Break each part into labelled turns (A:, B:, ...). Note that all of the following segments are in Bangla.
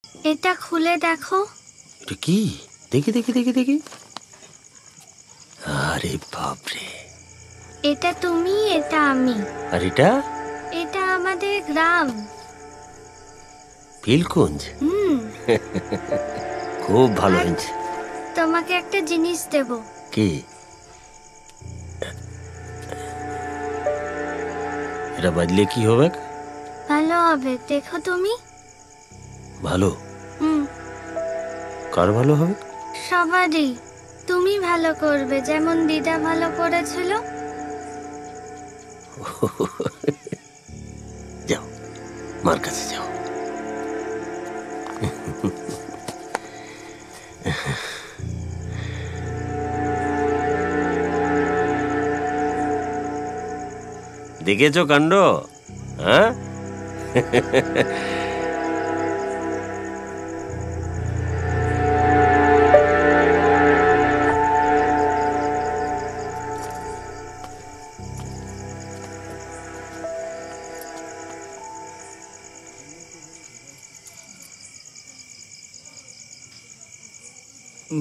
A: এটা খুলে দেখো।
B: এটা কি? দেখি দেখি দেখি দেখি। আরে বাপরে,
A: এটা তুমি, এটা আমি।
B: আর এটা?
A: এটা আমাদের গ্রাম,
B: পিলকুঞ্জ। খুব ভালো হয়েছে।
A: তোমাকে একটা জিনিস দেব।
B: কি? এটা বাজলে কি হবে?
A: ভালো হবে, দেখো তুমি।
B: ভালো? কার ভালো হবে?
A: সবারই। তুমি ভালো করবে, যেমন দিদা ভালো করেছিল।
B: যাও, মার কাছে যাও। দেখেছো কাণ্ড? হ্যাঁ,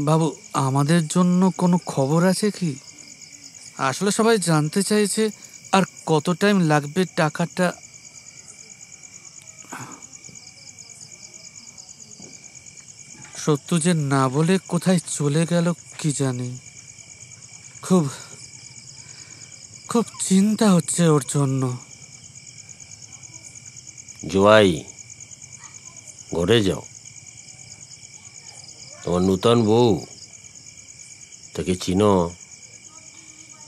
C: বাবু, আমাদের জন্য কোনো খবর আছে কি? আসলে সবাই জানতে চাইছে আর কত টাইম লাগবে টাকাটা। সত্য যে না বলে কোথায় চলে গেল কি জানি। খুব খুব চিন্তা হচ্ছে ওর জন্য।
B: জোয়াই, ঘরে যাও। তোমার নূতন বউ, তাকে চিনো,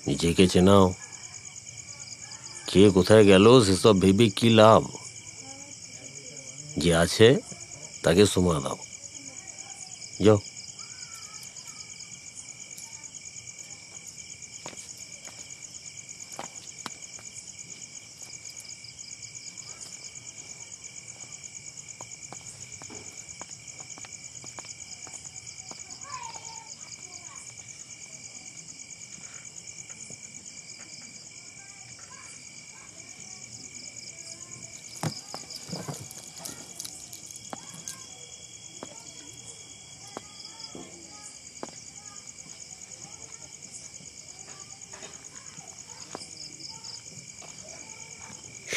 B: নিজেকে চেনাও। কে কোথায় গেল সেসব ভেবে কি লাভ? যে আছে তাকে সমা দাও, যাও।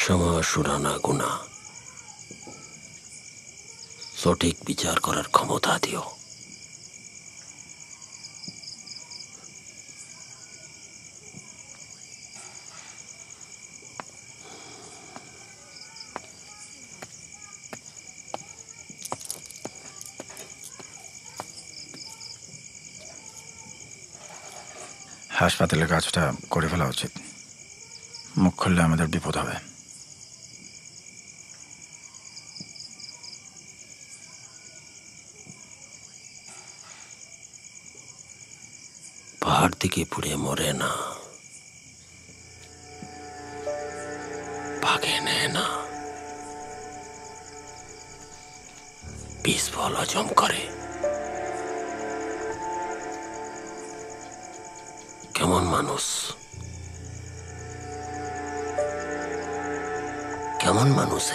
B: ক্ষমা সুরানা গুণা, সঠিক বিচার করার ক্ষমতা দিও।
D: হাসপাতালের কাজটা করে ফেলা উচিত। মুখ খুললে আমাদের বিপদ হবে।
B: পাহাড় থেকে পুড়ে মরে না, ভাগে নেয় না, বিষ ফল হজম করে। কেমন মানুষ, কেমন মানুষ